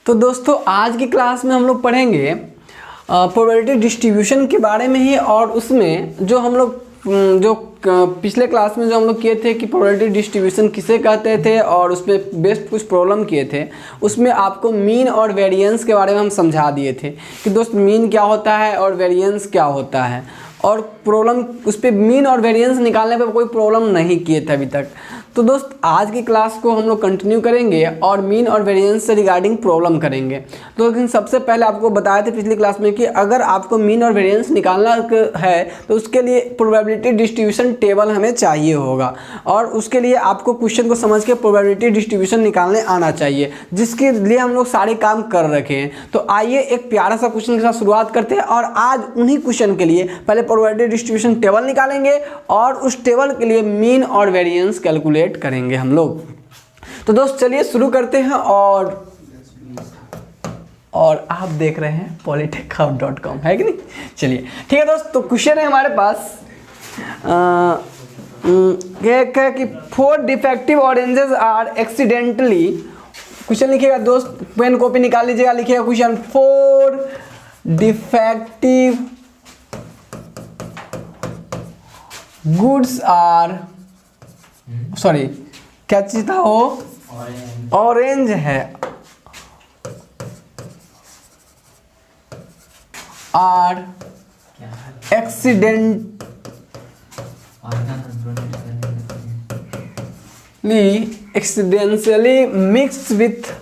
तो दोस्तों आज की क्लास में हम लोग पढ़ेंगे प्रोबेबिलिटी डिस्ट्रीब्यूशन के बारे में ही, और उसमें जो हम लोग पिछले क्लास में जो हम लोग किए थे कि प्रोबेबिलिटी डिस्ट्रीब्यूशन किसे कहते थे और उस पर बेस्ड कुछ प्रॉब्लम किए थे, उसमें आपको मीन और वेरिएंस के बारे में हम समझा दिए थे कि दोस्त मीन क्या होता है और वेरिएंस क्या होता है, और प्रॉब्लम उस पर मीन और वेरिएंस निकालने पे कोई प्रॉब्लम नहीं किए थे अभी तक। तो दोस्त आज की क्लास को हम लोग कंटिन्यू करेंगे और मीन और वेरिएंस से रिगार्डिंग प्रॉब्लम करेंगे। तो लेकिन सबसे पहले आपको बताया था पिछली क्लास में कि अगर आपको मीन और वेरिएंस निकालना है तो उसके लिए प्रोबेबिलिटी डिस्ट्रीब्यूशन टेबल हमें चाहिए होगा, और उसके लिए आपको क्वेश्चन को समझ के प्रोबेबिलिटी डिस्ट्रीब्यूशन निकालने आना चाहिए, जिसके लिए हम लोग सारे काम कर रखे हैं। तो आइए एक प्यारा सा क्वेश्चन के साथ शुरुआत करते हैं, और आज उन्हीं क्वेश्चन के लिए पहले प्रोबेबिलिटी डिस्ट्रीब्यूशन टेबल निकालेंगे और उस टेबल के लिए मीन और वेरिएंस कैलकुलेट करेंगे हम लोग। तो दोस्त चलिए शुरू करते हैं, और आप देख रहे हैं polytechhub.com, है कि नहीं। चलिए ठीक है दोस्त, तो क्वेश्चन है हमारे पास क्या कि 4 defective oranges are accidentally, question लिखिएगा दोस्त, पेन कॉपी निकाल लीजिएगा, लिखिएगा question 4 defective goods are, sorry क्या चीज था वो, ऑरेंज है, are accidentally mix with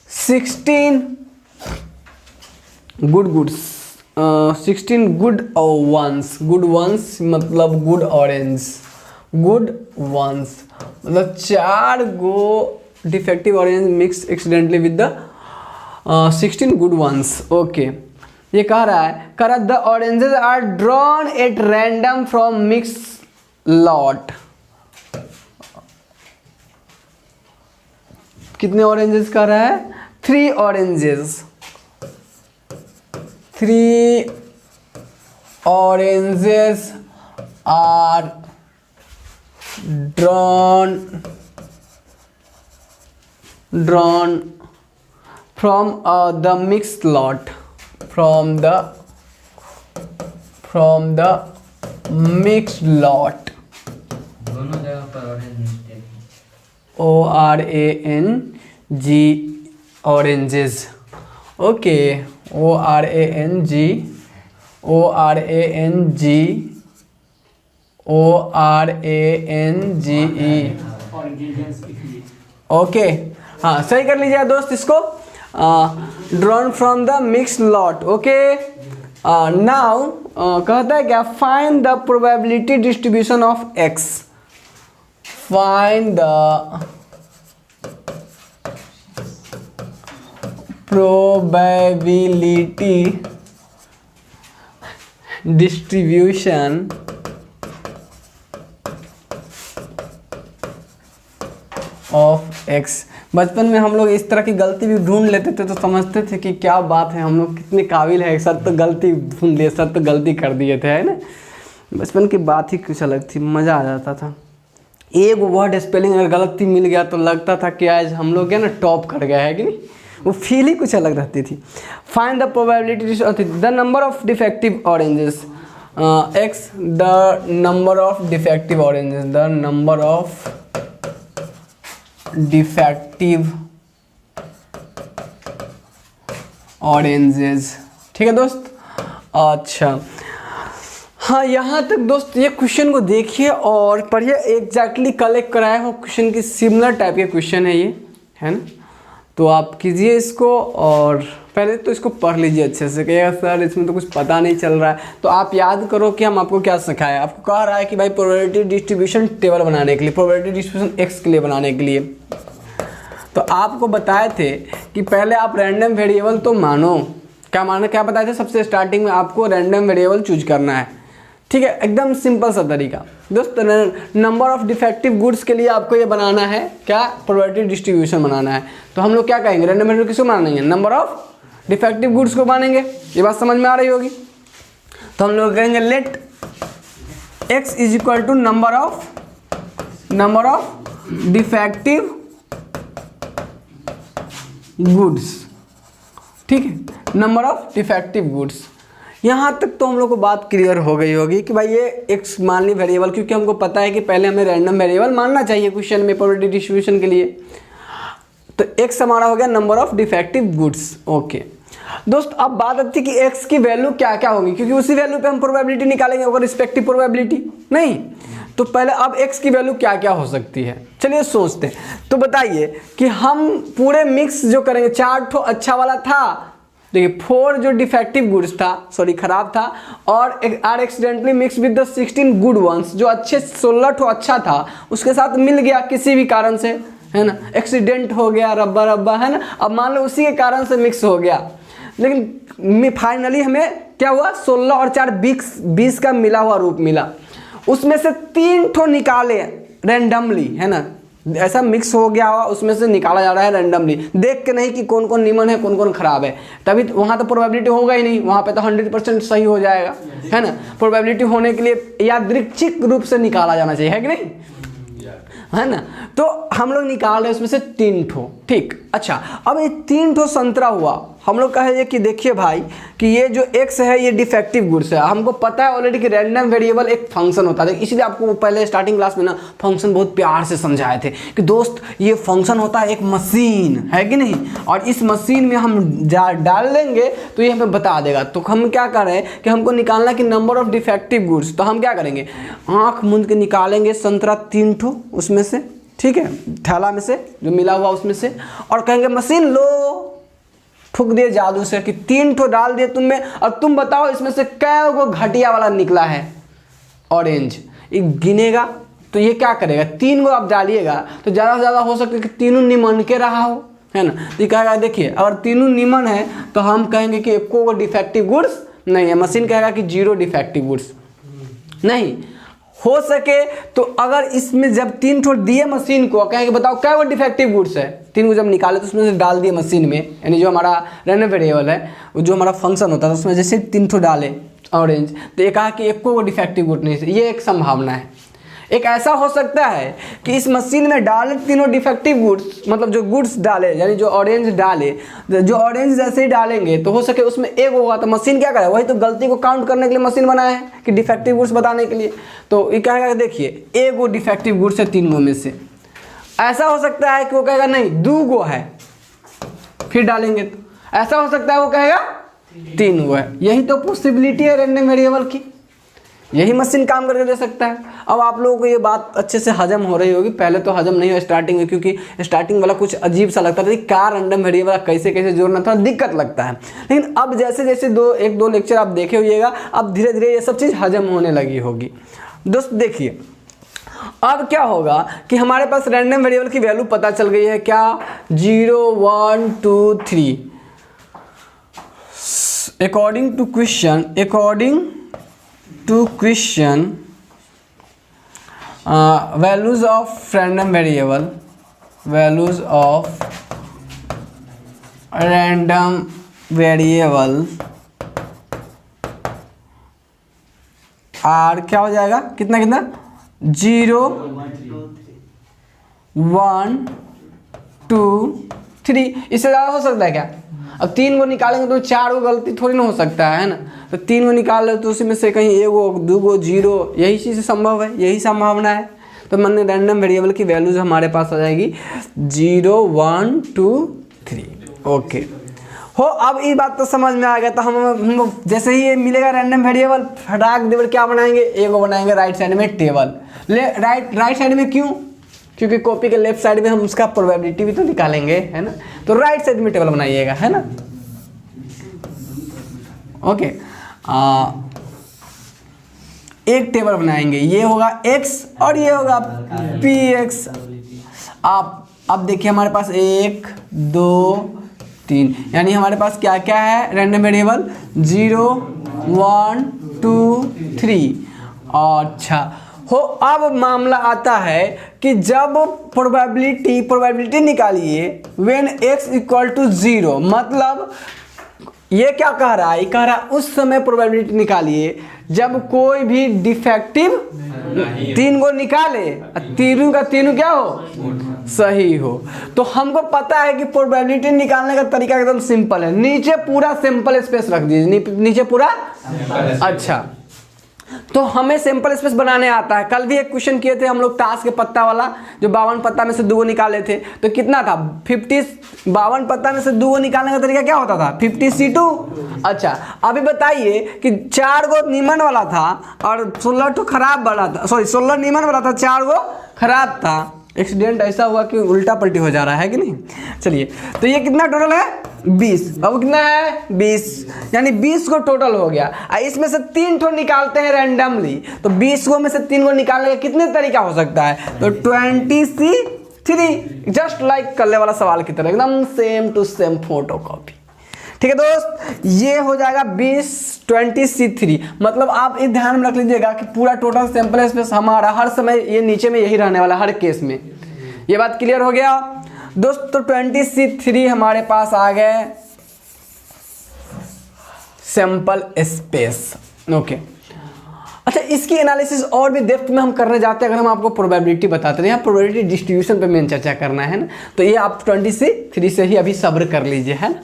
16 goods, 16 good ones, good ones मतलब गुड ऑरेंज, गुड वंस मतलब 4 गो defective orange mix accidentally with the 16 good ones. Okay, ये कह रहा है the oranges are drawn at random from mix lot. कितने oranges कह रहा है? 3 oranges, 3 oranges are drawn from the mixed lot, from the mixed lot, दोनों जगह पर orange mistake, ORANG oranges। Okay, ORANGE, okay, हाँ सही कर लीजिएगा दोस्त इसको, drawn from the mix lot. Okay, now कहता है क्या, find the probability distribution of x, find the probability distribution of x। बचपन में हम लोग इस तरह की गलती भी ढूंढ लेते थे तो समझते थे कि क्या बात है, हम लोग कितने काबिल है, सर तो गलती ढूंढ लिए, सर तो गलती कर दिए थे, है ना। बचपन की बात ही कुछ अलग थी, मज़ा आ जाता था। एक वर्ड स्पेलिंग अगर गलती मिल गया तो लगता था कि आज हम लोग ना टॉप कर गए, है कि नहीं, वो फील ही कुछ अलग रहती थी। Find the probability the number of defective oranges x, the number of defective oranges, the number of defective oranges. ठीक है दोस्त, अच्छा हाँ यहाँ तक दोस्त ये क्वेश्चन को देखिए और पढ़िए, एग्जैक्टली कलेक्ट कराया हो क्वेश्चन की, सिमिलर टाइप के क्वेश्चन है ये, है ना। तो आप कीजिए इसको, और पहले तो इसको पढ़ लीजिए अच्छे से, कहिएगा सर इसमें तो कुछ पता नहीं चल रहा है। तो आप याद करो कि हम आपको क्या सिखाए। आपको कह रहा है कि भाई प्रोबेबिलिटी डिस्ट्रीब्यूशन टेबल बनाने के लिए, प्रोबेबिलिटी डिस्ट्रीब्यूशन एक्स के लिए बनाने के लिए, तो आपको बताए थे कि पहले आप रैंडम वेरिएबल तो मानो, क्या मानो, क्या बताए थे, सबसे स्टार्टिंग में आपको रैंडम वेरिएबल चूज करना है। ठीक है, एकदम सिंपल सा तरीका दोस्त। नंबर ऑफ डिफेक्टिव गुड्स के लिए आपको ये बनाना है, क्या, प्रोबेबिलिटी डिस्ट्रीब्यूशन बनाना है। तो हम लोग क्या कहेंगे, रैंडम वेरिएबल किसको बनाना है, नंबर ऑफ डिफेक्टिव गुड्स को मानेंगे। ये बात समझ में आ रही होगी। तो हम लोग कहेंगे let x is equal to number of defective goods, ठीक है, नंबर ऑफ डिफेक्टिव गुड्स। यहाँ तक तो हम लोग को बात क्लियर हो गई होगी कि भाई ये एक्स मान ली वेरिएबल, क्योंकि हमको पता है कि पहले हमें रैंडम वेरिएबल मानना चाहिए क्वेश्चन में प्रोबेबिलिटी डिस्ट्रीब्यूशन के लिए। तो एक्स हमारा हो गया number of defective goods. Okay दोस्त, अब बात आती है कि एक्स की वैल्यू क्या क्या होगी, क्योंकि उसी वैल्यू पे हम प्रोबेबिलिटी निकालेंगे अगर रिस्पेक्टिव प्रोबेबिलिटी नहीं। तो पहले अब एक्स की वैल्यू क्या क्या हो सकती है, चलिए सोचते हैं। तो बताइए कि हम पूरे मिक्स जो करेंगे, 4 ठो अच्छा वाला था, देखिए 4 जो डिफेक्टिव गुड्स था, सॉरी खराब था, और are accidentally mix with the 16 good ones, जो अच्छे 16 ठो अच्छा था उसके साथ मिल गया किसी भी कारण से, है ना, एक्सीडेंट हो गया, रब्बा रब्बा, है ना, अब मान लो उसी के कारण से मिक्स हो गया, लेकिन फाइनली हमें क्या हुआ, 16 और 4 20 का मिला हुआ रूप मिला। उसमें से 3 ठो निकाले रैंडमली, है ना, ऐसा मिक्स हो गया हुआ, उसमें से निकाला जा रहा है रैंडमली, देख के नहीं कि कौन कौन निमन है कौन कौन खराब है, तभी वहाँ तो प्रोबेबिलिटी होगा ही नहीं, वहाँ पे तो 100% सही हो जाएगा, है ना। प्रोबेबिलिटी होने के लिए यादृच्छिक रूप से निकाला जाना चाहिए, है कि नहीं, है ना। तो हम लोग निकाल रहे हैं उसमें से 3 ठो, ठीक। अच्छा, अब ये 3 ठो संतरा हुआ, हम लोग कहे कि देखिए भाई कि ये जो x है ये डिफेक्टिव गुड्स है, हमको पता है ऑलरेडी कि रैंडम वेरिएबल एक फंक्शन होता है, इसलिए आपको पहले स्टार्टिंग क्लास में ना फंक्शन बहुत प्यार से समझाए थे कि दोस्त ये फंक्शन होता है एक मशीन, है कि नहीं, और इस मशीन में हम डाल देंगे तो ये हमें बता देगा। तो हम क्या कर रहे हैं कि हमको निकालना कि नंबर ऑफ डिफेक्टिव गुड्स, तो हम क्या करेंगे, आँख मूंद के निकालेंगे संतरा 3 ठो उसमें से, ठीक है, थैला में से जो मिला हुआ उसमें से, और कहेंगे मशीन लो, ठुक दिए जादू से कि 3 ठो डाल दिए तुम में, और तुम बताओ इसमें से कै गो घटिया वाला निकला है ऑरेंज। ये गिनेगा तो ये क्या करेगा, 3 गो आप डालिएगा तो ज़्यादा से ज़्यादा हो सकता है कि तीनों निमन के रहा हो, है ना। तो ये कहेगा देखिए अगर तीनों निमन है तो हम कहेंगे कि एको को डिफेक्टिव गुड्स नहीं है, मशीन कहेगा कि 0 डिफेक्टिव गुड्स नहीं हो सके। तो अगर इसमें जब 3 ठो दिए मशीन को, कहेंगे बताओ क्या वो डिफेक्टिव गुड्स है, 3 को जब निकाले तो उसमें से डाल दिए मशीन में, यानी जो हमारा रैंडम वेरिएबल है वो जो हमारा फंक्शन होता है उसमें जैसे 3 ठो डाले ऑरेंज, तो ये कहा कि एक को डिफेक्टिव गुड नहीं है, ये एक संभावना है। एक ऐसा हो सकता है कि इस मशीन में डाले तीनों डिफेक्टिव गुड्स, मतलब जो गुड्स डाले यानी जो ऑरेंज डाले, जो ऑरेंज जैसे ही डालेंगे तो हो सके उसमें एक होगा, तो मशीन क्या करे, वही तो गलती को काउंट करने के लिए मशीन बनाया है कि डिफेक्टिव गुड्स बताने के लिए। तो ये कहेगा देखिए एक वो डिफेक्टिव गुड्स है 3 में से। ऐसा हो सकता है कि वो कहेगा नहीं 2 गो है, फिर डालेंगे तो ऐसा हो सकता है वो कहेगा 3 गो है। यही तो पॉसिबिलिटी है रैंडम वेरिएबल की, यही मशीन काम करके दे सकता है। अब आप लोगों को ये बात अच्छे से हजम हो रही होगी, पहले तो हजम नहीं हुआ स्टार्टिंग में, क्योंकि स्टार्टिंग वाला कुछ अजीब सा लगता था कि क्या रैंडम वेरिएबल कैसे कैसे जोड़ना था, दिक्कत लगता है। लेकिन अब जैसे जैसे 1-2 लेक्चर आप देखे होइएगा, अब धीरे धीरे ये सब चीज़ हजम होने लगी होगी। दोस्त देखिए अब क्या होगा कि हमारे पास रैंडम वेरिएबल की वैल्यू पता चल गई है, क्या 0 1 2 3। According to question values of random variable R क्या हो जाएगा, कितना 0 1 2 3। इससे ज़्यादा हो सकता है क्या? अब 3 को निकालेंगे तो 4 को गलती थोड़ी ना हो सकता है ना। तो 3 को निकाल लो तो उसी में से कहीं 1 2 0, यही चीज़ संभव है, यही संभावना है। तो मान ली रैंडम वेरिएबल की वैल्यूज हमारे पास आ जाएगी 0 1 2 3। ओके हो, अब ये बात तो समझ में आ गया। तो हम जैसे ही ये मिलेगा रैंडम वेरिएबल, फटाक देवर क्या बनाएंगे, एक बनाएंगे राइट साइड में टेबल। राइट साइड में क्यों? क्योंकि कॉपी के लेफ्ट साइड में हम उसका प्रोबेबिलिटी भी तो निकालेंगे, है ना। तो राइट साइड में टेबल बनाइएगा, है ना। ओके एक टेबल बनाएंगे, ये होगा x और ये होगा px। आप अब देखिए हमारे पास 1 2 3, यानी हमारे पास क्या क्या है रैंडम वेरिएबल 0 1 2 3। अच्छा हो, अब मामला आता है कि जब प्रोबेबिलिटी निकालिए व्हेन x इक्वल टू 0, मतलब ये क्या कह रहा है, ये कह रहा है उस समय प्रोबेबिलिटी निकालिए जब कोई भी डिफेक्टिव 3 को निकाले, तीनों का तीनों क्या हो, सही हो। तो हमको पता है कि प्रोबेबिलिटी निकालने का तरीका एकदम सिंपल है, नीचे पूरा सिंपल स्पेस रख दीजिए, नीचे पूरा। अच्छा, तो हमें सिंपल स्पेस बनाने आता है। कल भी एक क्वेश्चन किए थे हम लोग टास्क के पत्ता वाला, जो 52 पत्ता में से 2 निकाले थे, तो कितना था 50। 52 पत्ता में से 2 निकालने का तरीका क्या होता था, 50C2। अच्छा, अभी बताइए कि 4 गो नीमन वाला था और 16 तो खराब वाला था, सॉरी 16 नीमन वाला था, 4 गो खराब था। एक्सीडेंट ऐसा हुआ कि उल्टा पलटी हो जा रहा है कि नहीं। चलिए, तो ये कितना टोटल है 20, अब कितना है 20, यानी 20 को टोटल हो गया। इसमें से 3 ठो निकालते हैं रैंडमली, तो 20 को में से 3 को निकालने का कितने तरीका हो सकता है, तो 20C3, जस्ट लाइक कल वाला सवाल की तरह एकदम same to same photocopy. ठीक है दोस्त, ये हो जाएगा 20C3। मतलब आप ये ध्यान में रख लीजिएगा कि पूरा टोटल सैंपल स्पेस हमारा हर समय ये नीचे में यही रहने वाला, हर केस में। ये बात क्लियर हो गया दोस्त। तो 20C3 हमारे पास आ गए सैंपल स्पेस। ओके, अच्छा, इसकी एनालिसिस और भी डेप्थ में हम करने जाते हैं अगर हम आपको प्रोबेबिलिटी बताते हैं। यहाँ प्रोबेबिलिटी डिस्ट्रीब्यूशन पे मेन चर्चा करना है ना, तो ये आप 20C3 से ही अभी सब्र कर लीजिए, है ना।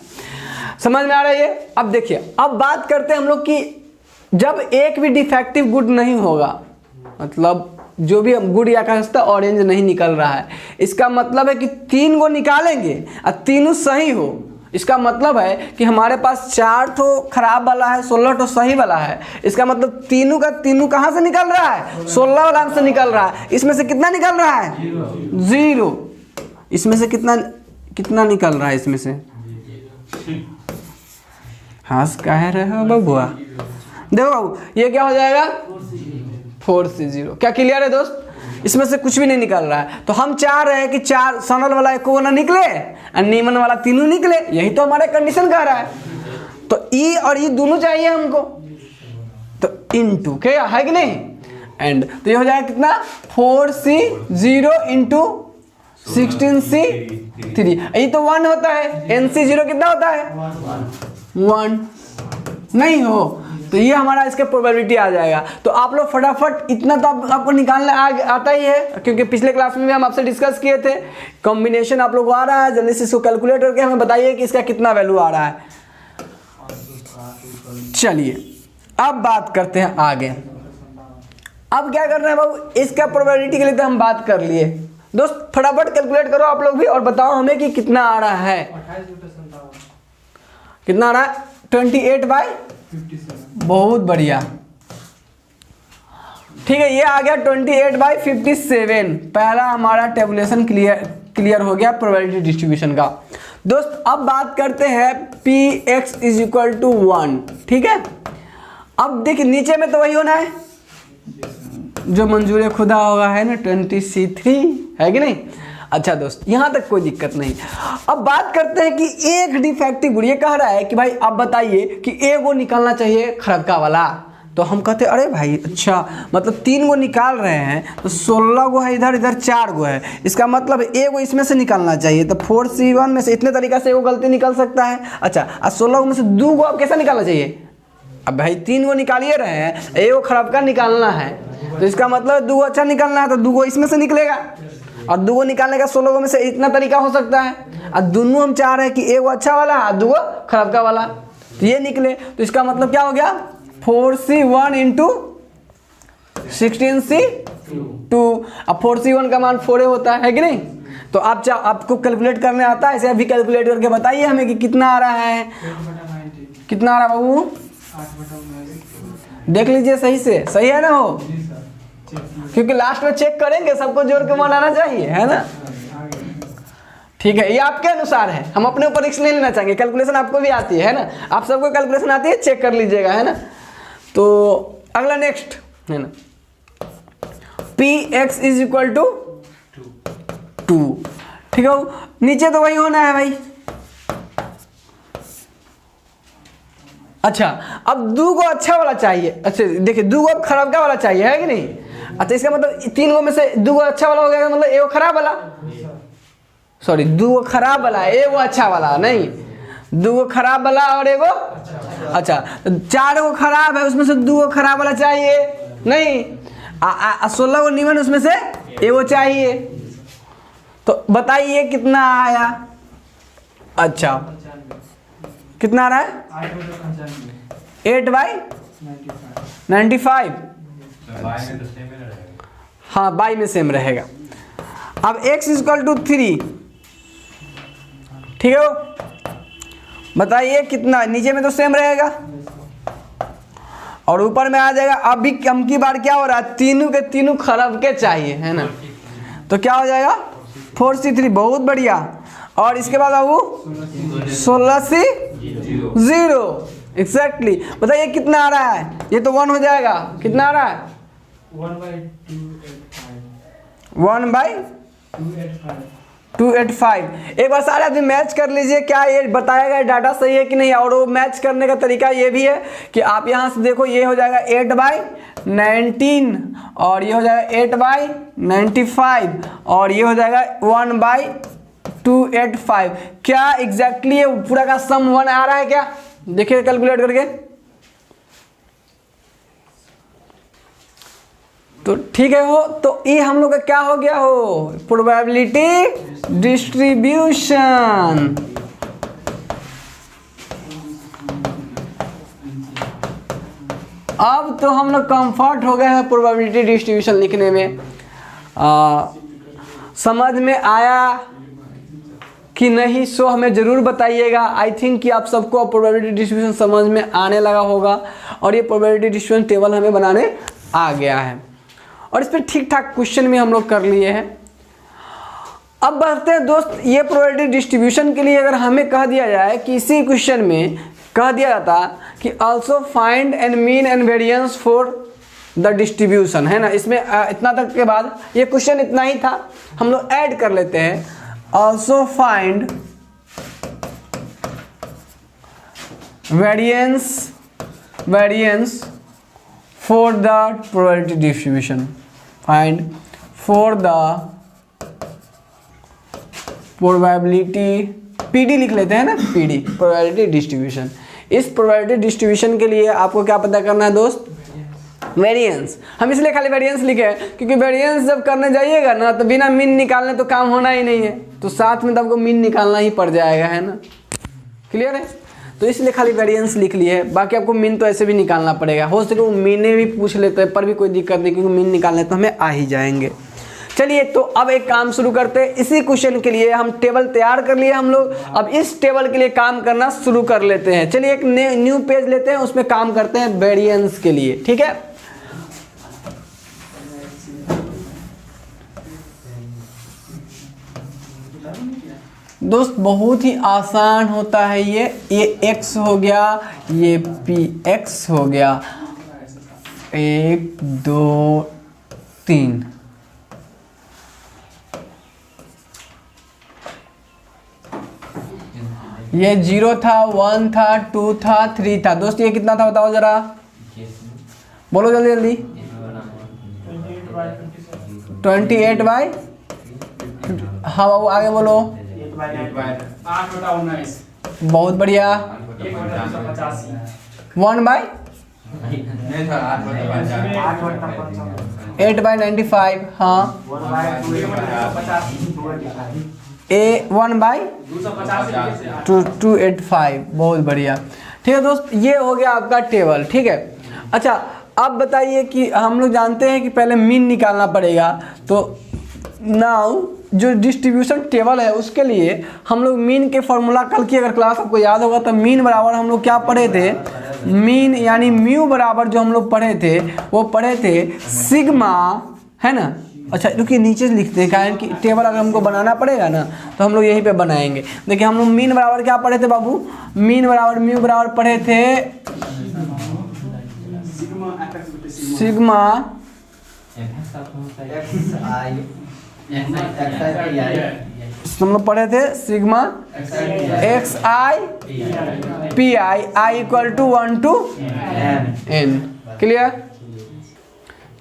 समझ में आ रहा है ये। अब देखिए, अब बात करते हैं हम लोग कि जब एक भी डिफेक्टिव गुड नहीं होगा, मतलब जो भी गुड या कहता ऑरेंज नहीं निकल रहा है, इसका मतलब है कि 3 को निकालेंगे और तीनों सही हो। इसका मतलब है कि हमारे पास 4 ठो खराब वाला है, 16 ठो सही वाला है। इसका मतलब तीनों का तीनों कहाँ से निकल रहा है, 16 वाला से निकल रहा है। इसमें से कितना निकल रहा है, 0। इसमें से कितना निकल रहा है, इसमें से हंस कह रहे हो बबुआ। देखो बाबू, ये क्या हो जाएगा 4C0। क्या क्लियर है दोस्त, इसमें से कुछ भी नहीं निकल रहा है। तो हम चाह रहे हैं कि 4 सनल वाला एक को ना निकले और नीमन वाला तीनों निकले, यही तो हमारे कंडीशन कह रहा है। तो ई और ई दोनों चाहिए हमको, तो इनटू क्या है कि नहीं, एंड तो ये हो जाएगा कितना 4C0 इंटू 16C3। ये तो 1 होता है, NC0 कितना होता है 1 नहीं हो, तो ये हमारा इसके प्रोबेबिलिटी आ जाएगा। तो आप लोग फटाफट इतना तो आपको निकालना आता ही है, क्योंकि पिछले क्लास में भी हम आपसे डिस्कस किए थे। कॉम्बिनेशन आप लोग को आ रहा है, जल्दी से इसको कैलकुलेट करके हमें बताइए कि इसका कितना वैल्यू आ रहा है। चलिए, अब बात करते हैं आगे। अब क्या करना है बाबू, इसका प्रोबेबिलिटी के लिए तो हम बात कर लिए। दोस्त फटाफट कैलकुलेट करो आप लोग भी और बताओ हमें कि कितना आ रहा है। कितना आ रहा है 28/57। बहुत बढ़िया, ठीक है, ये आ गया 28/57। पहला हमारा टेबुलेशन क्लियर हो गया प्रोबेबिलिटी डिस्ट्रीब्यूशन का। दोस्त अब बात करते हैं Px = 1। ठीक है, अब देखिए नीचे में तो वही होना है जो मंजूर खुदा होगा, है ना, 20C3 है कि नहीं। अच्छा दोस्त, यहाँ तक कोई दिक्कत नहीं। अब बात करते हैं कि एक डिफेक्टिव गुड, ये कह रहा है कि भाई आप बताइए कि ए को निकालना चाहिए खरबका वाला। तो हम कहते हैं अरे भाई अच्छा, मतलब 3 को निकाल रहे हैं तो 16 गो है इधर, इधर 4 गो है, इसका मतलब ए को इसमें से निकालना चाहिए। तो 4C1 में से इतने तरीका से वो गलती निकल सकता है। अच्छा, और 16 में से 2 को अब कैसा निकालना चाहिए, अब भाई 3 को निकालिए रहे हैं, ए को खरबका निकालना है, तो इसका मतलब 2 अच्छा निकालना है, तो 2 इसमें से निकलेगा। और 2 निकालने का 16 में से इतना तरीका हो सकता है, और दोनों हम चाह रहे हैं कि एक वो अच्छा वाला और 2 खराबका वाला, तो ये निकले। तो इसका मतलब क्या हो गया 4C1 इंटू 16C2। अब 4C1 का मान 4 होता है कि नहीं। तो आप आपको कैलकुलेट करने आता है, ऐसे अभी कैलकुलेट करके बताइए हमें कि कितना आ रहा है। कितना आ रहा है बाबू, देख लीजिए सही से, सही है ना हो, क्योंकि लास्ट में चेक करेंगे, सबको जोड़ के मान आना चाहिए, है ना। ठीक है, ये आपके अनुसार है, हम अपने ऊपर रिस्क नहीं लेना चाहेंगे। कैलकुलेशन आपको भी आती है ना, आप सबको कैलकुलेशन आती है, चेक कर लीजिएगा, है ना। तो अगला नेक्स्ट है ना, Px = 2। ठीक है, नीचे तो वही होना है भाई। अच्छा, अब 2 को अच्छा वाला चाहिए। अच्छा देखिए, 2 को खराबका वाला चाहिए, है कि नहीं। अच्छा, इसका मतलब 3 गो में से 2 को अच्छा वाला हो गया, मतलब 1 खराब वाला, सॉरी 2 खराब वाला है, 1 अच्छा वाला नहीं। दो गो खराब वाला और एगो अच्छा, तो 4 गो खराब है, उसमें से 2 गो खराब वाला चाहिए नहीं, 16 गो निमन उसमें से एगो चाहिए। तो बताइए कितना आया। अच्छा कितना आ रहा है 8/95। हाँ बाई में सेम रहेगा। अब x = 3, ठीक है वो बताइए कितना, नीचे में तो सेम रहेगा और ऊपर में आ जाएगा। अभी कम की बार क्या हो रहा है, तीनों के तीनों खरब के चाहिए है ना, तो क्या हो जाएगा 4C3, बहुत बढ़िया। और इसके बाद बाबू 16C0 एग्जैक्टली। बताइए कितना आ रहा है, ये तो 1 हो जाएगा, कितना आ रहा है 1/285। एक बार सारे आदमी मैच कर लीजिए, क्या ये बताया गया डाटा सही है कि नहीं। और वो मैच करने का तरीका ये भी है कि आप यहाँ से देखो, ये हो जाएगा 8/19 और ये हो जाएगा 8/95 और ये हो जाएगा 1/285। क्या एग्जैक्टली पूरा का सम 1 आ रहा है क्या, देखिए कैलकुलेट करके। तो ठीक है हो, तो ये हम लोग का क्या हो गया हो, प्रोबेबिलिटी डिस्ट्रीब्यूशन। अब तो हम लोग कंफर्ट हो गए हैं प्रोबेबिलिटी डिस्ट्रीब्यूशन लिखने में। समझ में आया कि नहीं, सो हमें ज़रूर बताइएगा। आई थिंक कि आप सबको प्रोबेबिलिटी डिस्ट्रीब्यूशन समझ में आने लगा होगा और ये प्रोबेबिलिटी डिस्ट्रीब्यूशन टेबल हमें बनाने आ गया है और इस पर ठीक ठाक क्वेश्चन भी हम लोग कर लिए हैं। अब बढ़ते हैं दोस्त, ये प्रोबेबिलिटी डिस्ट्रीब्यूशन के लिए अगर हमें कह दिया जाए कि इसी क्वेश्चन में कह दिया जाता कि also find and mean and variance for the distribution, है ना। इसमें इतना तक के बाद ये क्वेश्चन इतना ही था, हम लोग ऐड कर लेते हैं also find variance for the probability distribution, find for the probability PD लिख लेते हैं ना, PD probability distribution। इस probability distribution के लिए आपको क्या पता करना है दोस्त, वेरिएंस। हम इसलिए खाली वेरिएंस लिखे हैं क्योंकि वेरिएंस जब करने जाइएगा ना तो बिना मीन निकालने तो काम होना ही नहीं है, तो साथ में तो आपको मीन निकालना ही पड़ जाएगा, है ना। क्लियर है, तो इसलिए खाली वेरिएंस लिख लिए है, बाकी आपको मीन तो ऐसे भी निकालना पड़ेगा। हो सके वो मीने भी पूछ लेते हैं पर भी कोई दिक्कत नहीं, क्योंकि मीन निकालने तो हमें आ ही जाएंगे। चलिए तो अब एक काम शुरू करते हैं। इसी क्वेश्चन के लिए हम टेबल तैयार कर लिए हम लोग, अब इस टेबल के लिए काम करना शुरू कर लेते हैं। चलिए एक न्यू पेज लेते हैं, उसमें काम करते हैं वेरिएंस के लिए, ठीक है। दोस्त बहुत ही आसान होता है ये x हो गया, ये px हो गया, 1 2 3। ये 0 था, 1 था, 2 था, 3 था। दोस्त ये कितना था बताओ जरा, बोलो जल्दी जल्दी। 28/, हाँ बाबू आगे बोलो। 8/19 बहुत बढ़िया। 8/95, हाँ। 1/285, बहुत बढ़िया। ठीक है दोस्त, ये हो गया आपका टेबल, ठीक है। अच्छा अब बताइए कि हम लोग जानते हैं कि पहले मीन निकालना पड़ेगा, तो नाउ जो डिस्ट्रीब्यूशन टेबल है उसके लिए हम लोग मीन के फॉर्मूला, कल की अगर क्लास आपको याद होगा तो मीन बराबर हम लोग क्या पढ़े थे, मीन यानी म्यू बराबर जो हम लोग पढ़े थे वो पढ़े थे सिग्मा, है ना। अच्छा रुकिए नीचे लिखते हैं, कारण कि टेबल अगर हमको बनाना पड़ेगा ना तो हम लोग यहीं पे बनाएंगे। देखिए हम लोग मीन बराबर क्या पढ़े थे बाबू, मीन बराबर म्यू बराबर पढ़े थे सिग्मा हम लोग पढ़े थे sigma xi pi i = 1 to n। Clear.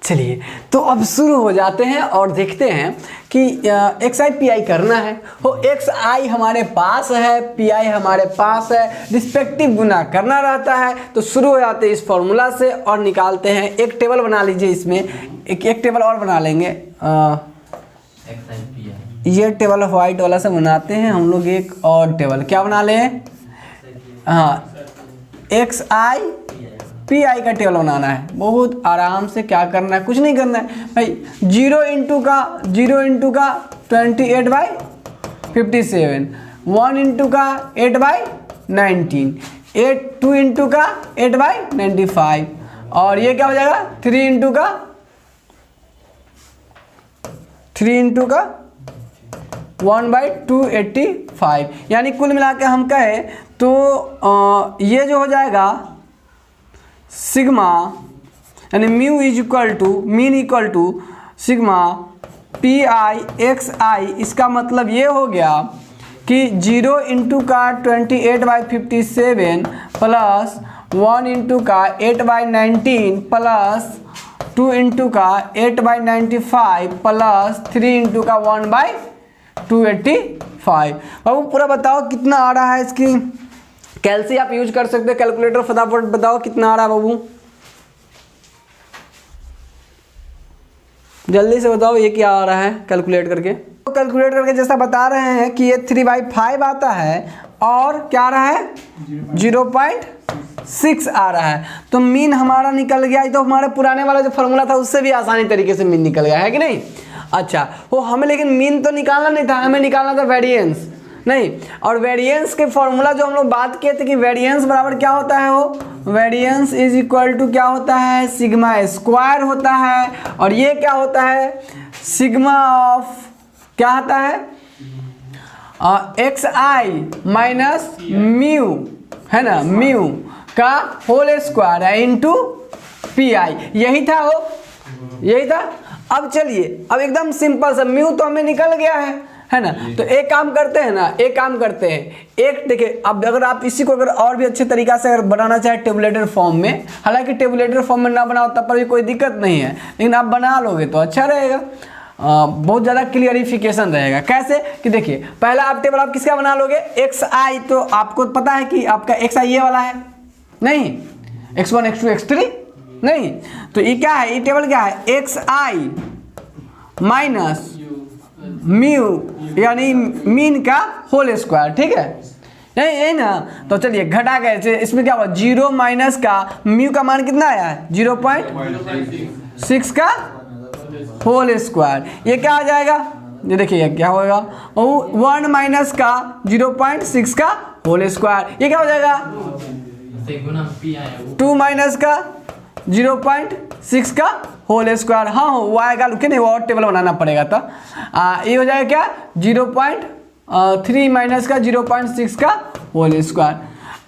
चलिए तो अब शुरू हो जाते हैं और देखते हैं कि एक्स आई पी आई करना है। हो एक्स आई हमारे पास है, पी आई हमारे पास है, रिस्पेक्टिव गुना करना रहता है। तो शुरू हो जाते हैं इस फॉर्मूला से और निकालते हैं। एक टेबल बना लीजिए, इसमें एक टेबल और बना लेंगे। ये टेबल वाइट वाला से बनाते हैं हम लोग। एक और टेबल क्या बना लें? हाँ, एक्स आई पी आई का टेबल बनाना है। बहुत आराम से क्या करना है, कुछ नहीं करना है भाई। 0 इंटू का 28/57, 1 इंटू का 8/19, 2 इंटू का 8/95 और ये क्या हो जाएगा 3 इंटू का 1/285। यानी कुल मिला के हम कहें तो ये जो हो जाएगा सिग्मा, यानी mu is equal to mean equal to sigma P I X I. इसका मतलब ये हो गया कि 0 इंटू का 28/57 प्लस 1 इंटू का 8/19 प्लस 2 इंटू का 8/95 प्लस 3 इंटू का 1/285। बाबू पूरा बताओ कितना आ रहा है। इसकी कैलसी आप यूज कर सकते हो, कैलकुलेटर फटाफट बताओ कितना आ रहा है बाबू, जल्दी से बताओ ये क्या आ रहा है कैलकुलेट करके। तो कैलकुलेट करके जैसा बता रहे हैं कि ये 3/5 आता है और क्या आ रहा है 0.6 आ रहा है। तो मीन हमारा निकल गया। ये तो हमारे पुराने वाला जो फॉर्मूला था उससे भी आसानी तरीके से मीन निकल गया है कि नहीं। अच्छा वो हमें लेकिन मीन तो निकालना नहीं था, हमें निकालना था वेरिएंस नहीं। और वेरिएंस के फॉर्मूला जो हम लोग बात किए थे कि वेरिएंस बराबर क्या होता है, वो वेरिएंस इज इक्वल टू क्या होता है सिग्मा स्क्वायर होता है। और ये क्या होता है सिग्मा ऑफ क्या होता है एक्स आई माइनस म्यू है ना, म्यू का होल स्क्वायर है इंटू पी आई। यही था वो, यही था। अब चलिए अब एकदम सिंपल सा म्यू तो हमें निकल गया है ना। तो एक काम करते हैं ना, एक देखिए अब अगर आप इसी को अगर और भी अच्छे तरीका से अगर बनाना चाहे टेबुलेटर फॉर्म में, हालांकि टेबुलेटर फॉर्म में ना बनाओ तब पर भी कोई दिक्कत नहीं है, लेकिन आप बना लोगे तो अच्छा रहेगा, बहुत ज़्यादा क्लियरिफिकेशन रहेगा। कैसे कि देखिए पहला आप टेबल आप किसका बना लोगे एक्स आई। तो आपको पता है कि आपका एक्स आई ये वाला है नहीं, x1 x2 x3 नहीं। तो ये क्या है, ये टेबल क्या है एक्स आई माइनस म्यू यानी मीन का होल स्क्वायर। ठीक है यही ना। तो चलिए घटा गए, इसमें क्या हुआ 0 माइनस का म्यू का मान कितना आया है 0.6 का होल स्क्वायर। ये क्या आ जाएगा, ये देखिए क्या होगा 1 माइनस का 0.6 का होल स्क्वायर। ये क्या हो जाएगा 2 माइनस का 0.6 का होल स्क्वायर। हाँ हो वो आएगा, लेकिन वो और टेबल बनाना पड़ेगा। तो ये हो जाएगा क्या 0.3 माइनस का 0.6 का होल स्क्वायर।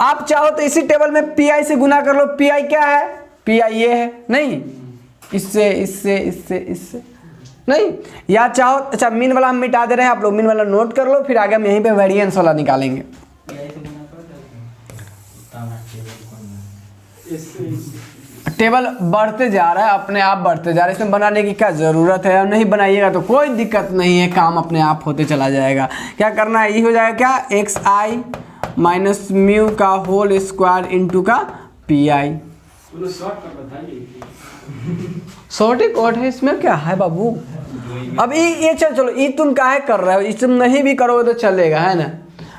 आप चाहो तो इसी टेबल में पी आई से गुना कर लो। पी आई क्या है, पी आई ये है नहीं, इससे इससे इससे इससे नहीं। या चाहो अच्छा मीन वाला हम मिटा दे रहे हैं, आप लोग मीन वाला नोट कर लो, फिर आगे हम यहीं पे वेरिएंस वाला निकालेंगे। टेबल बढ़ते जा रहा है, अपने आप बढ़ते जा रहा है, इसमें बनाने की क्या ज़रूरत है। और नहीं बनाइएगा तो कोई दिक्कत नहीं है, काम अपने आप होते चला जाएगा। क्या करना है, ये हो जाएगा क्या एक्स आई माइनस म्यू का होल स्क्वायर इंटू का पी आई। शॉर्ट एक और है, इसमें क्या है बाबू। अब ये चलो ये तुम काहे कर रहे हो, ये तुम नहीं भी करोगे तो चलेगा है ना।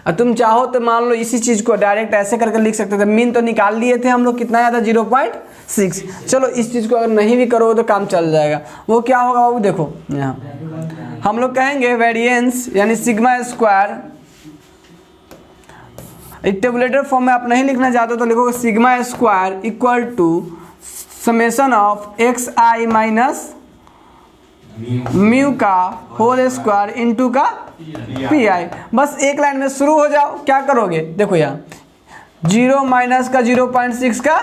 और तुम चाहो तो मान लो इसी चीज़ को डायरेक्ट ऐसे करके लिख सकते थे। मीन तो निकाल लिए थे हम लोग, कितना आया था 0.6। चलो इस चीज़ को अगर नहीं भी करोगे तो काम चल जाएगा। वो क्या होगा बाबू देखो, यहाँ हम लोग कहेंगे वेरिएंस यानी सिग्मा स्क्वायर। टेबुलेटर फॉर्म में आप नहीं लिखना चाहते तो लिखोगे sigma square equal to summation of X I minus mu का होल स्क्वायर इंटू का पी आई। बस एक लाइन में शुरू हो जाओ। क्या करोगे देखो यहाँ 0 माइनस का 0.6 का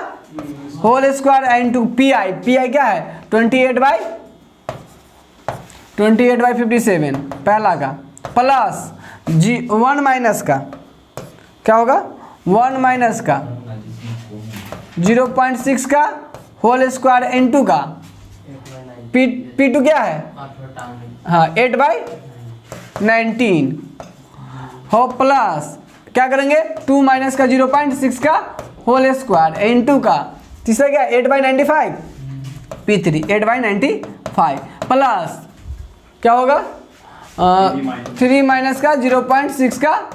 whole square into P I. P I क्या है 28/57 पहला का प्लस 1 माइनस का क्या होगा 1 माइनस का 0.6 का होल स्क्वायर इंटू का P2 क्या है? हाँ 8/19 हो प्लस क्या करेंगे 2 माइनस का 0.6 का होल स्क्वायर इंटू का तीसरा क्या 8/95 P3 8/95 प्लस क्या होगा 3 माइनस का 0.6 का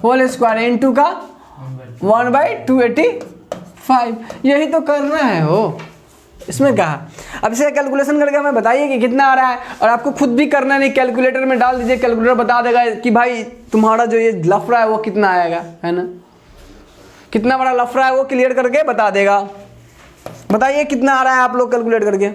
होल स्क्वायर इंटू का 1/285। यही तो करना है हो, इसमें कहा। अब इसे कैलकुलेशन करके हमें बताइए कि कितना आ रहा है, और आपको खुद भी करना नहीं, कैलकुलेटर में डाल दीजिए, कैलकुलेटर बता देगा कि भाई तुम्हारा जो ये लफड़ा है वो कितना आएगा, है ना। कितना बड़ा लफड़ा है वो क्लियर करके बता देगा। बताइए कितना आ रहा है आप लोग कैलकुलेट करके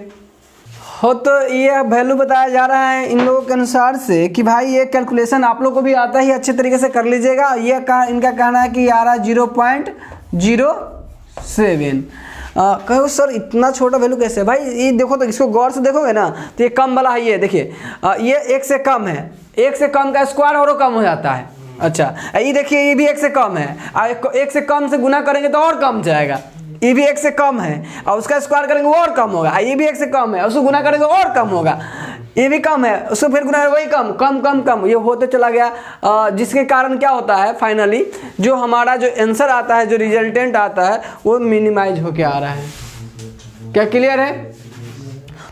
हो। तो ये वैल्यू बताया जा रहा है इन लोगों के अनुसार से कि भाई ये कैलकुलेशन आप लोग को भी आता ही, अच्छे तरीके से कर लीजिएगा। ये इनका कहना है कि आ रहा है 0.07। कहो सर इतना छोटा वैल्यू कैसे? भाई ये देखो तो, इसको गौर से देखोगे ना तो ये कम वाला है, ये देखिए ये 1 से कम है, 1 से कम का स्क्वायर और कम हो जाता है। अच्छा ये देखिए ये भी 1 से कम है, 1 से कम से गुना करेंगे तो और कम जाएगा। ये भी 1 से कम है और उसका स्क्वायर करेंगे वो और कम होगा। ये भी 1 से कम है, उसको गुना करेंगे और कम होगा। ये भी कम है, उसको फिर गुना वही कम कम कम कम, ये होते चला गया। जिसके कारण क्या होता है फाइनली जो हमारा जो आंसर आता है, जो रिजल्टेंट आता है वो मिनिमाइज होके आ रहा है। क्या क्लियर है?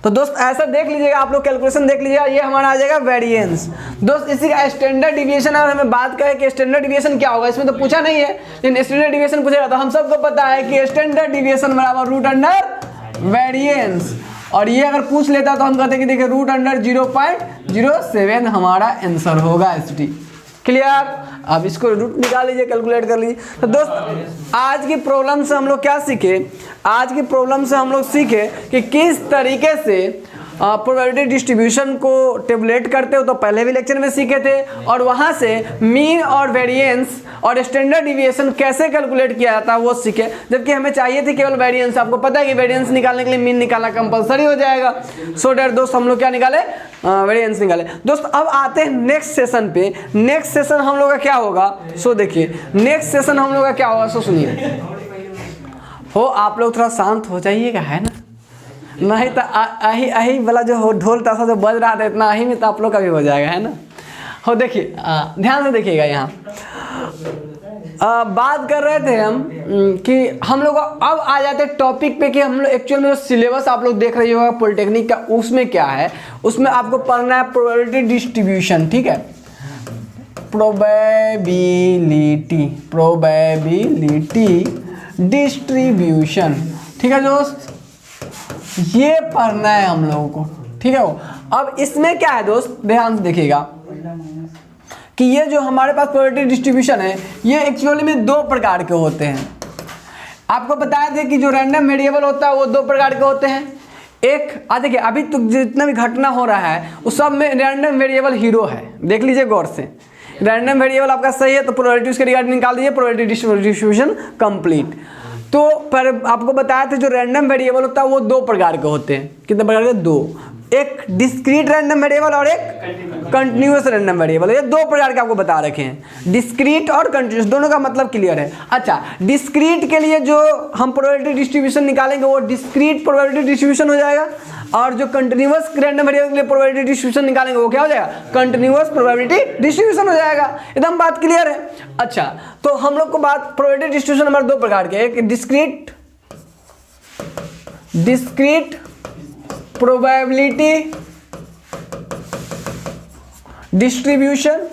तो दोस्त ऐसा देख लीजिएगा, आप लोग कैलकुलेशन देख लीजिएगा, ये हमारा आ जाएगा वेरिएंस। दोस्त इसी का स्टैंडर्ड डिविएशन, और हमें बात करें कि स्टैंडर्ड डिविएशन क्या होगा, इसमें तो पूछा नहीं है, लेकिन स्टैंडर्ड डिविएशन पूछेगा तो हम सबको पता है कि स्टैंडर्ड डिविएशन बराबर रूट अंडर वेरिएंस। और ये अगर पूछ लेता तो हम कहते कि देखिए रूट अंडर 0.07 हमारा आंसर होगा ST। क्लियर? अब इसको रूट निकाल लीजिए, कैलकुलेट कर लीजिए। तो दोस्त आज की प्रॉब्लम से हम लोग क्या सीखे? आज की प्रॉब्लम से हम लोग सीखे कि किस तरीके से प्रोबेबिलिटी डिस्ट्रीब्यूशन को टेबुलेट करते हो, तो पहले भी लेक्चर में सीखे थे। और वहाँ से मीन और वेरिएंस और स्टैंडर्ड डिविएशन कैसे कैलकुलेट किया जाता है वो सीखे, जबकि हमें चाहिए थी केवल वेरिएंस। आपको पता है कि वेरिएंस निकालने के लिए मीन निकालना कंपलसरी हो जाएगा। सो डैट दोस्त हम लोग क्या निकाले? वेरिएंस निकाले। दोस्त अब आते हैं नेक्स्ट सेशन पे। नेक्स्ट सेशन हम लोग का क्या होगा? सो देखिए नेक्स्ट सेशन हम लोग का क्या होगा, सो सुनिए। हो आप लोग थोड़ा शांत हो जाइएगा, है ना, नहीं तो अही वाला जो ढोल ताशा जो बज रहा था इतना अही में तो आप लोग का भी हो जाएगा, है ना। हो देखिए ध्यान से देखिएगा, यहाँ बात कर रहे थे हम कि हम लोग अब आ जाते हैं टॉपिक पे कि हम लोग एक्चुअल में जो सिलेबस आप लोग देख रही होगा पॉलिटेक्निक का, उसमें क्या है, उसमें आपको पढ़ना है प्रोबेबिलिटी डिस्ट्रीब्यूशन। ठीक है, प्रोबेबिलिटी डिस्ट्रीब्यूशन। ठीक है दोस्त, ये पढ़ना है हम लोगों को। ठीक है, अब इसमें क्या है दोस्त, ध्यान से देखिएगा कि ये जो हमारे पास प्रोबेबिलिटी डिस्ट्रीब्यूशन है ये एक्चुअली में 2 प्रकार के होते हैं। आपको बताया था कि जो रैंडम वेरिएबल होता है वो 2 प्रकार के होते हैं। एक देखिए अभी तो जितना भी घटना हो रहा है उस सब में रैंडम वेरिएबल हीरो है। देख लीजिए गौर से, रैंडम वेरिएबल आपका सही है तो प्रोबेबिलिटी उसके रिगार्डिंग निकाल दीजिए, प्रोबेबिलिटी डिस्ट्रीब्यूशन कंप्लीट। तो पर आपको बताया था जो रैंडम वेरिएबल होता है वो 2 प्रकार के होते हैं। कितने प्रकार के? 2। एक डिस्क्रीट रैंडम वेरिएबल और एक कंटिन्यूअस रैंडम वेरिएबल। ये 2 प्रकार के आपको बता रखे हैं, डिस्क्रीट और कंटिन्यूअस, दोनों का मतलब क्लियर है। अच्छा, डिस्क्रीट के लिए जो हम प्रोबेबिलिटी डिस्ट्रीब्यूशन निकालेंगे वो डिस्क्रीट प्रोबेबिलिटी डिस्ट्रीब्यूशन हो जाएगा, और जो कंटिन्यूअस रैंडम वेरिएबल के लिए प्रोबेबिलिटी डिस्ट्रीब्यूशन निकालेंगे वो क्या हो जाएगा? कंटिन्यूअस प्रोबेबिलिटी डिस्ट्रीब्यूशन हो जाएगा। एकदम बात क्लियर है। अच्छा, तो हम लोग को बात प्रोबेबिलिटी डिस्ट्रीब्यूशन हमारे 2 प्रकार के, एक डिस्क्रीट प्रोबेबिलिटी डिस्ट्रीब्यूशन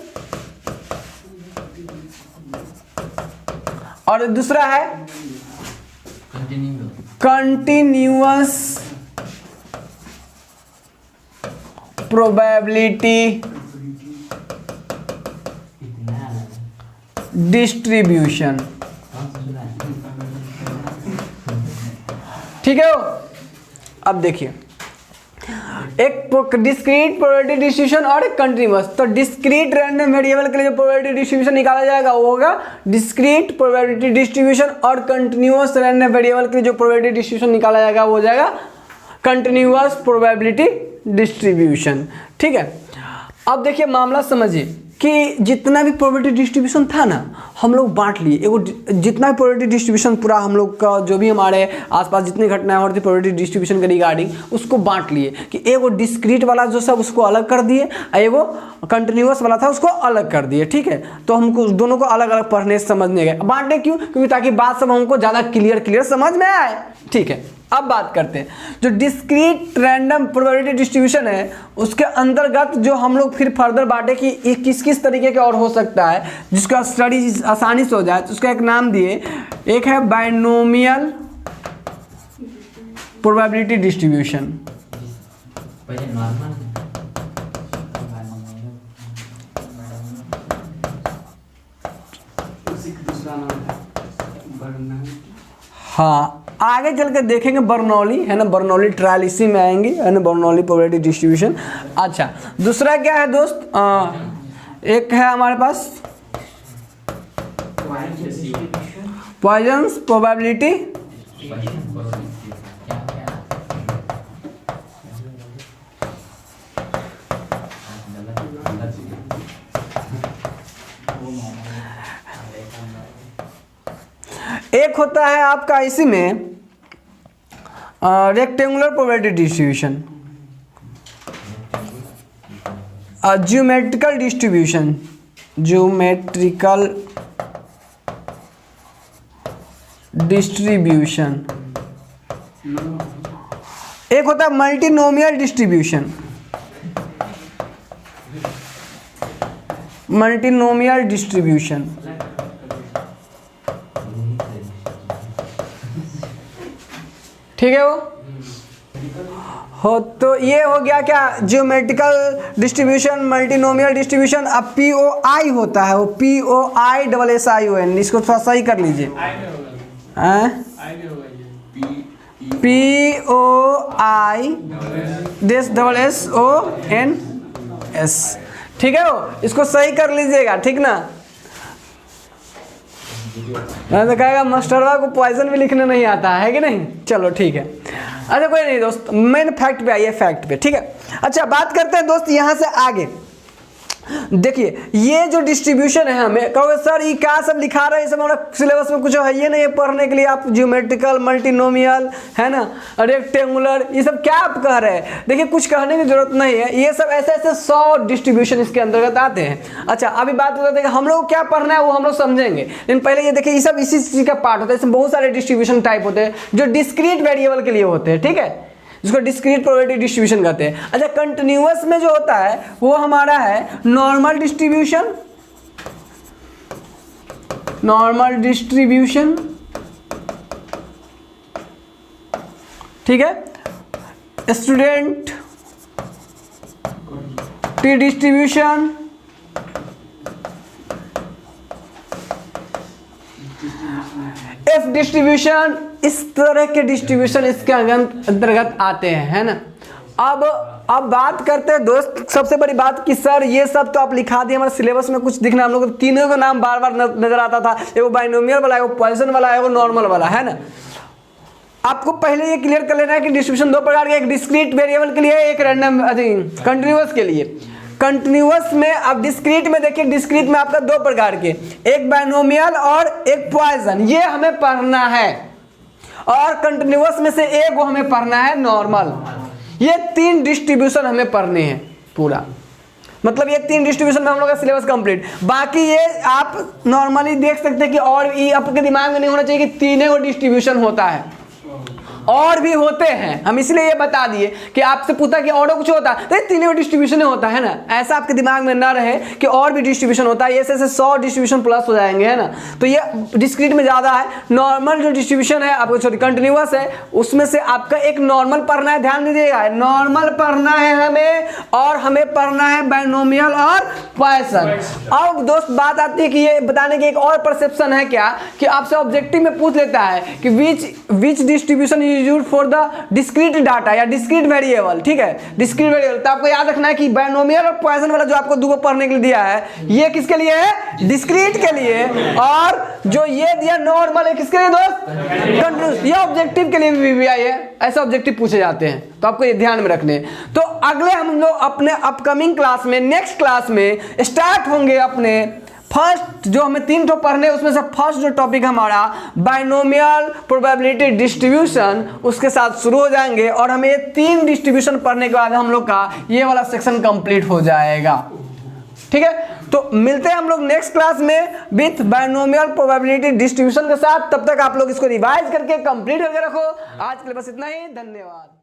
और दूसरा है कंटिन्यूअस प्रोबेबिलिटी डिस्ट्रीब्यूशन। ठीक है, अब देखिए एक डिस्क्रीट प्रोबेबिलिटी डिस्ट्रीब्यूशन और एक कंटिन्यूअस। तो डिस्क्रीट रैंडम वेरिएबल के लिए जो प्रोबेबिलिटी डिस्ट्रीब्यूशन निकाला जाएगा वो होगा डिस्क्रीट प्रोबेबिलिटी डिस्ट्रीब्यूशन, और कंटिन्यूअस रैंडम वेरिएबल के लिए जो प्रोबेबिलिटी डिस्ट्रीब्यूशन निकाला जाएगा वो हो जाएगा कंटिन्यूअस प्रोबेबिलिटी डिस्ट्रीब्यूशन। ठीक है, अब देखिए मामला समझिए, कि जितना भी प्रोबेबिलिटी डिस्ट्रीब्यूशन था ना हम लोग बांट लिए। एगो जितना भी प्रोबेबिलिटी डिस्ट्रीब्यूशन पूरा हम लोग का जो भी हमारे आसपास जितनी घटनाएं हो रही थी प्रोबेबिलिटी डिस्ट्रीब्यूशन के रिगार्डिंग उसको बांट लिए कि एगो डिस्क्रीट वाला जो सब उसको अलग कर दिए, एगो कंटिन्यूअस वाला था उसको अलग कर दिए। ठीक है, तो हमको दोनों को अलग अलग पढ़ने समझने गए। बांटने क्यों? क्योंकि ताकि बात सब हमको ज़्यादा क्लियर समझ में आए। ठीक है, अब बात करते हैं जो डिस्क्रीट रैंडम प्रोबेबिलिटी डिस्ट्रीब्यूशन है उसके अंतर्गत जो हम लोग फिर फर्दर बांटे कि ये किस किस तरीके के और हो सकता है जिसका स्टडी आसानी से हो जाए, तो उसका एक नाम दिए। एक है बाइनोमियल प्रोबेबिलिटी डिस्ट्रीब्यूशन। हाँ, आगे चल के देखेंगे बर्नौली, है ना, बर्नौली ट्रायल इसी में आएंगी, है ना, बर्नौली प्रोबेबिलिटी डिस्ट्रीब्यूशन। अच्छा, दूसरा क्या है दोस्त? एक है हमारे पास पॉइजन्स प्रोबेबिलिटी। एक होता है आपका इसी में rectangular probability distribution, geometrical distribution, geometrical distribution. एक होता है मल्टीनोमियल डिस्ट्रीब्यूशन, मल्टीनोमियल डिस्ट्रीब्यूशन। ठीक है, वो हो तो ये हो गया क्या, ज्योमेट्रिकल डिस्ट्रीब्यूशन, मल्टीनोमियल डिस्ट्रीब्यूशन। अब POI होता है, वो POI इसको थोड़ा सही कर लीजिए। POISSONS। ठीक है, वो इसको सही कर लीजिएगा, ठीक ना। मैं तो कहेगा मास्टरवा को पॉइजन भी लिखने नहीं आता है कि नहीं। चलो ठीक है, अच्छा कोई नहीं दोस्त, मेन फैक्ट पे आइए, फैक्ट पे। ठीक है, अच्छा बात करते हैं दोस्त यहाँ से आगे। देखिए ये जो डिस्ट्रीब्यूशन है, हमें कहोगे सर ये क्या सब लिखा रहे हैं, सब हमारा सिलेबस में कुछ है ये नहीं है पढ़ने के लिए, आप ज्योमेट्रिकल, मल्टीनोमियल, है ना, रेक्टेंगुलर, ये सब क्या आप कह रहे हैं? देखिए कुछ कहने की जरूरत नहीं है, ये सब ऐसे ऐसे 100 डिस्ट्रीब्यूशन इसके अंतर्गत आते हैं। अच्छा अभी बात होता है कि हम लोग क्या पढ़ना है वो हम लोग समझेंगे, लेकिन पहले ये देखिए ये सब इसी चीज़ का पार्ट होता है। इसमें बहुत सारे डिस्ट्रीब्यूशन टाइप होते हैं जो डिस्क्रीट वेरिएबल के लिए होते हैं, ठीक है, जिसको डिस्क्रीट प्रोबेबिलिटी डिस्ट्रीब्यूशन कहते हैं। अच्छा कंटिन्यूअस में जो होता है वो हमारा है नॉर्मल डिस्ट्रीब्यूशन, नॉर्मल डिस्ट्रीब्यूशन, ठीक है, student T distribution, F distribution, इस तरह के डिस्ट्रीब्यूशन इसके अंतर्गत आते हैं, है ना। अब बात करते हैं दोस्त सबसे बड़ी बात कि सर ये सब तो आप लिखा दिए, हमारे सिलेबस में कुछ दिखना, हम लोग तीनों का नाम बार बार नजर आता था, एगो बाइनोमियल वाला, एगो पॉइसन वाला, एगो नॉर्मल वाला, है ना। आपको पहले ये क्लियर कर लेना है कि डिस्ट्रीब्यूशन दो प्रकार के, एक डिस्क्रीट वेरिएबल के लिए, एक रैंडम कंटिन्यूअस के लिए। कंटिन्यूअस में अब डिस्क्रीट में देखिए, डिस्क्रीट में आपका दो प्रकार के, एक बाइनोमियल और एक पॉइसन, ये हमें पढ़ना है। और कंटिन्यूअस में से एक वो हमें पढ़ना है नॉर्मल। ये तीन डिस्ट्रीब्यूशन हमें पढ़ने हैं पूरा, मतलब ये तीन डिस्ट्रीब्यूशन में हम लोग का सिलेबस कंप्लीट। बाकी ये आप नॉर्मली देख सकते हैं कि और ये आपके दिमाग में नहीं होना चाहिए कि तीनों को डिस्ट्रीब्यूशन होता है, और भी होते हैं। हम इसलिए ये बता दिए कि आपसे पूछा कि और कुछ होता है तो तीनों डिस्ट्रीब्यूशन होता है ना, ऐसा आपके दिमाग में ना रहे कि और भी डिस्ट्रीब्यूशन होता है। ऐसे ऐसे 100 डिस्ट्रीब्यूशन प्लस हो जाएंगे, है ना। तो ये डिस्क्रीट में ज़्यादा है। नॉर्मल जो डिस्ट्रीब्यूशन है आपको, सॉरी कंटिन्यूअस है, उसमें से आपका एक नॉर्मल पढ़ना है, ध्यान दीजिएगा, नॉर्मल पढ़ना है हमें, और हमें पढ़ना है बाइनोमियल और पॉइसन। अब दोस्त बात आती है कि ये बताने की एक और परसेप्शन है क्या, कि आपसे ऑब्जेक्टिव में पूछ लेता है कि which distribution use for the discrete data या डिस्क्रीट वेरिएबल, ठीक है, डिस्क्रीट वेरिएबल। तो आपको याद रखना है कि बायनोमियल और पॉइसन वाला जो आपको दो पढ़ने के लिए दिया है, ये किसके लिए है, डिस्क्रीट के लिए, और जो ये दिया नॉर्मल है किसके लिए दोस्त, कंटिन्यूस, ये ऑब्जेक्टिव के लिए भी आई है, ऐसे ऑब्जेक्टिव पूछे जाते हैं, तो आपको ये ध्यान में रखने। तो अगले हम लोग अपने अपकमिंग क्लास में, नेक्स्ट क्लास में स्टार्ट होंगे अपने फर्स्ट, जो हमें 3 पढ़ने, उसमें से फर्स्ट जो टॉपिक हमारा बायनोमियल प्रोबेबिलिटी डिस्ट्रीब्यूशन, उसके साथ शुरू हो जाएंगे, और हमें ये 3 डिस्ट्रीब्यूशन पढ़ने के बाद हम लोग का ये वाला सेक्शन कंप्लीट हो जाएगा, ठीक है। तो मिलते हैं हम लोग नेक्स्ट क्लास में विथ बायनोमियल प्रोबेबिलिटी डिस्ट्रीब्यूशन के साथ। तब तक आप लोग इसको रिवाइज करके कंप्लीट करके रखो। आज के लिए बस इतना ही, धन्यवाद।